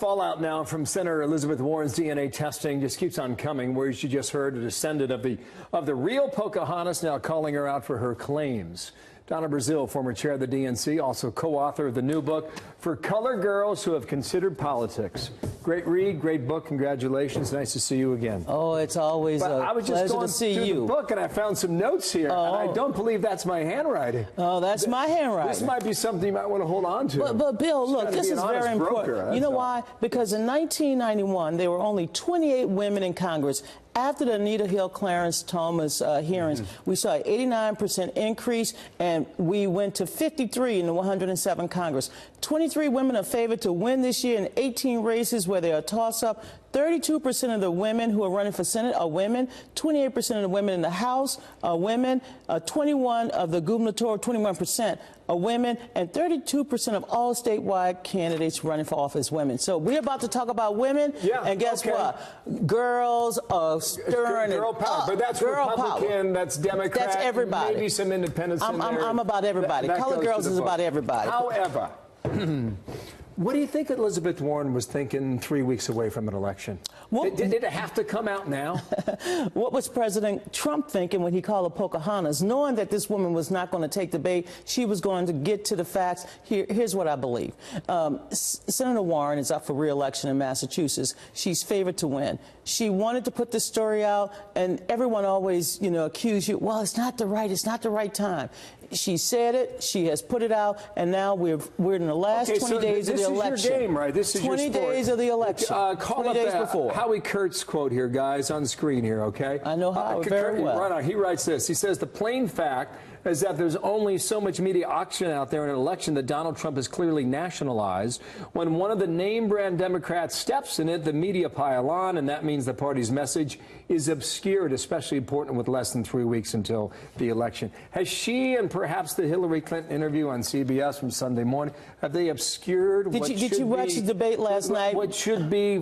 fallout now from Senator Elizabeth Warren's DNA testing just keeps on coming, where you just heard a descendant of the real Pocahontas now calling her out for her claims. Donna, Brazile, former chair of the DNC, also co-author of the new book, For Color Girls Who Have Considered Politics. Great read, great book. Congratulations. Nice to see you again. Oh, it's always a pleasure to see you. The book, and I found some notes here, and I don't believe that's my handwriting. Oh, that's my handwriting. This might be something you might want to hold on to. But Bill, look, this is very important. You know why? Because in 1991, there were only 28 women in Congress. After the Anita Hill Clarence Thomas hearings, we saw an 89% increase, and we went to 53 in the 107 Congress. 23 women are favored to win this year in 18 races where they are toss-up. 32% of the women who are running for Senate are women. 28% of the women in the House are women. 21 of the gubernatorial, 21% are women, and 32% of all statewide candidates running for office women. So we're about to talk about women, and guess what? Girls are stirring. Girl power, but that's Republican, power. That's Democrat, that's everybody. Maybe some independents in there. I'm about everybody. Color Girls is about everybody. However, what do you think Elizabeth Warren was thinking 3 weeks away from an election? Did it have to come out now? What was President Trump thinking when he called her Pocahontas? Knowing that this woman was not going to take the bait, she was going to get to the facts. Here's what I believe. Senator Warren is up for re-election in Massachusetts. She's favored to win. She wanted to put this story out, and everyone always, accuse you, well, it's not the right time. She said it, she has put it out, and now we're in the last 20 days of the election. This is your game, right? This is 20 days of the election. Call 20 days before. Howie Kurtz quote here, guys, on screen here, okay? I know Howie very well. Right on. He writes this. He says, the plain fact is that there's only so much media oxygen out there in an election that Donald Trump has clearly nationalized. When one of the name-brand Democrats steps in it, the media pile on, and that means the party's message is obscured, especially important with less than 3 weeks until the election. Has she and perhaps the Hillary Clinton interview on CBS from Sunday morning, have they obscured Did you watch the debate last night? What should be,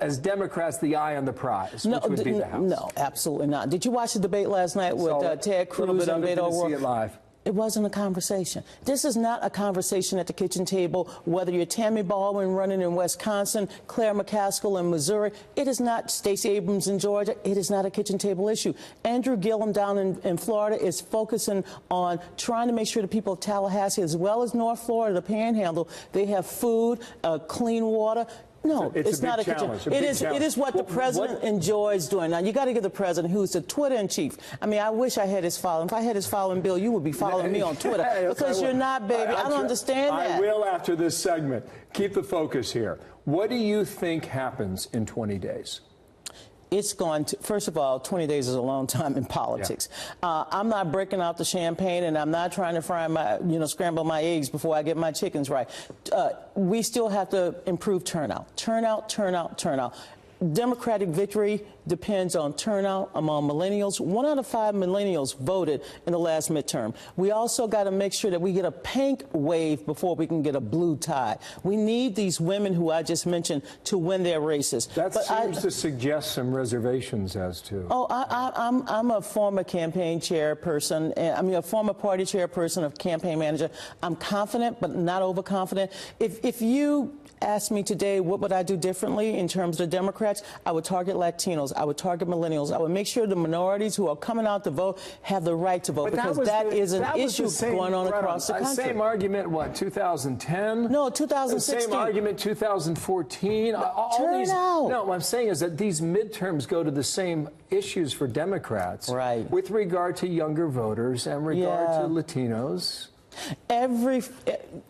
as Democrats, the eye on the prize, which would be the House? No, absolutely not. Did you watch the debate last night with Ted Cruz and Beto O'Rourke? Live. It wasn't a conversation. This is not a conversation at the kitchen table, whether you're Tammy Baldwin running in Wisconsin, Claire McCaskill in Missouri. It is not Stacey Abrams in Georgia. It is not a kitchen table issue. Andrew Gillum down in Florida is focusing on trying to make sure the people of Tallahassee, as well as North Florida, the Panhandle, they have food, clean water. No, it's not a kitchen. It is what the president enjoys doing. Now, you got to give the president, who's the Twitter-in-chief. I mean, I wish I had his following. If I had his following, Bill, you would be following me on Twitter. Because you're not, baby. I don't understand that. I will after this segment. Keep the focus here. What do you think happens in 20 days? It's going to, first of all, 20 days is a long time in politics. Yeah. I'm not breaking out the champagne, and I'm not trying to fry my, scramble my eggs before I get my chickens right. We still have to improve turnout. Turnout. Democratic victory depends on turnout among millennials. 1 out of 5 millennials voted in the last midterm. We also got to make sure that we get a pink wave before we can get a blue tide. We need these women who I just mentioned to win their races. That seems to suggest some reservations as to. Oh, I'm a former campaign chairperson. A former party chairperson of campaign manager. I'm confident, but not overconfident. If you asked me today what would I do differently in terms of the Democrats, I would target Latinos, I would target millennials, I would make sure the minorities who are coming out to vote have the right to vote, because that is an issue going on across the country. Same argument, what, 2010? No, 2016. Same argument, 2014. No, what I'm saying is that these midterms go to the same issues for Democrats, right, with regard to younger voters and regard to Latinos.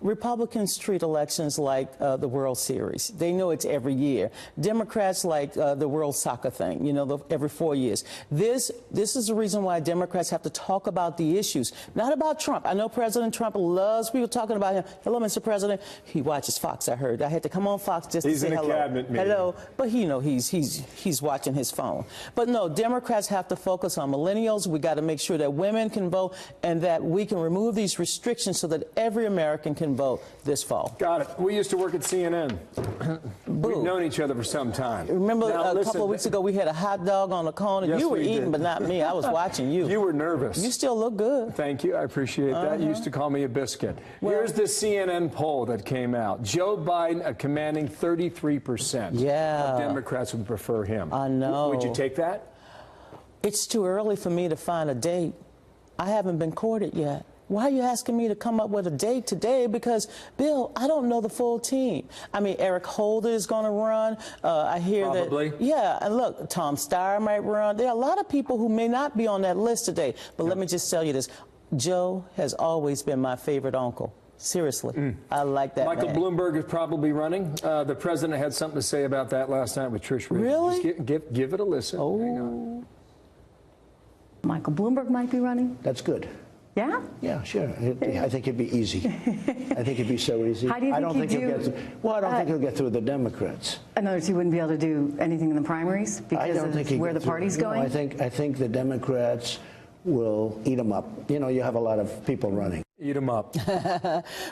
Republicans treat elections like the World Series. They know it's every year. Democrats like the World Soccer thing, every 4 years. This is the reason why Democrats have to talk about the issues, not about Trump. I know President Trump loves people talking about him. Hello, Mr. President. He watches Fox, I heard. I had to come on Fox just to say hello. He's in a cabinet meeting. Hello. But he's watching his phone. But no, Democrats have to focus on millennials. We got to make sure that women can vote and that we can remove these restrictions restrictions so that every American can vote this fall. Got it. We used to work at CNN. We've known each other for some time. Remember a couple of weeks ago we had a hot dog on the cone, and yes, you were eating, did. But not me. I was watching you. You were nervous. You still look good. Thank you. I appreciate that. You used to call me a biscuit. Well, here's the CNN poll that came out. Joe Biden, a commanding 33%. Yeah. Of Democrats would prefer him. I know. Would you take that? It's too early for me to find a date. I haven't been courted yet. Why are you asking me to come up with a date today? Because, Bill, I don't know the full team. I mean, Eric Holder is going to run. I hear Probably. that. Yeah, and look, Tom Steyer might run. There are a lot of people who may not be on that list today. But let me just tell you this. Joe has always been my favorite uncle. Seriously. I like that Michael man. Bloomberg is probably running. The president had something to say about that last night with Trish Regan. Really? Just give it a listen. Oh. Hang on. Michael Bloomberg might be running. That's good. Yeah? Yeah, sure. I think it'd be easy. I think it'd be so easy. How do you think he'd do? Well, I don't think he'll get through the Democrats. In other words, he wouldn't be able to do anything in the primaries because of where the party's going? I think the Democrats will eat them up. You know, you have a lot of people running. Eat them up.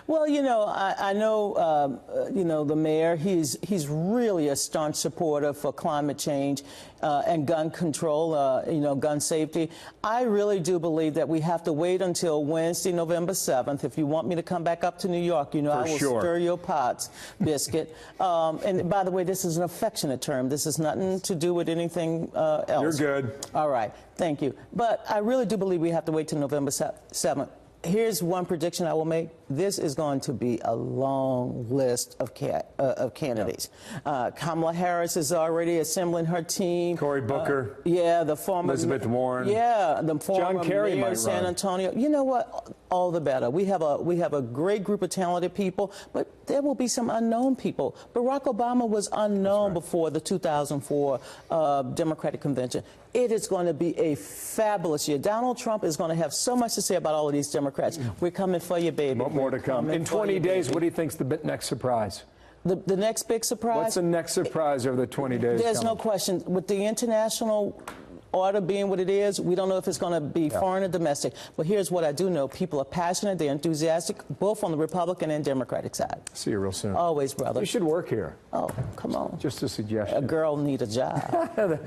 Well, you know, I know, you know, the mayor, he's really a staunch supporter for climate change and gun control, you know, gun safety. I really do believe that we have to wait until Wednesday, November 7th. If you want me to come back up to New York, you know, I will stir your pots, Biscuit. And by the way, this is an affectionate term. This has nothing to do with anything else. You're good. All right. Thank you. But I really do believe we have to wait till November 7th. Here's one prediction I will make. This is going to be a long list of candidates. Kamala Harris is already assembling her team. Cory Booker. Yeah, the former Elizabeth Warren. Yeah, the former John Kerry mayor might of San run. Antonio. You know what? All the better. We have a great group of talented people, but there will be some unknown people. Barack Obama was unknown before the 2004 Democratic Convention. It is going to be a fabulous year. Donald Trump is going to have so much to say about all of these Democrats. We're coming for you, baby. More to come. In 20 days, what do you think's the next surprise? The next big surprise? What's the next surprise over the 20 days? There's no question. With the international order being what it is, we don't know if it's going to be foreign or domestic. But here's what I do know. People are passionate. They're enthusiastic, both on the Republican and Democratic side. See you real soon. Always, brother. You should work here. Oh, come on. Just a suggestion. A girl need a job.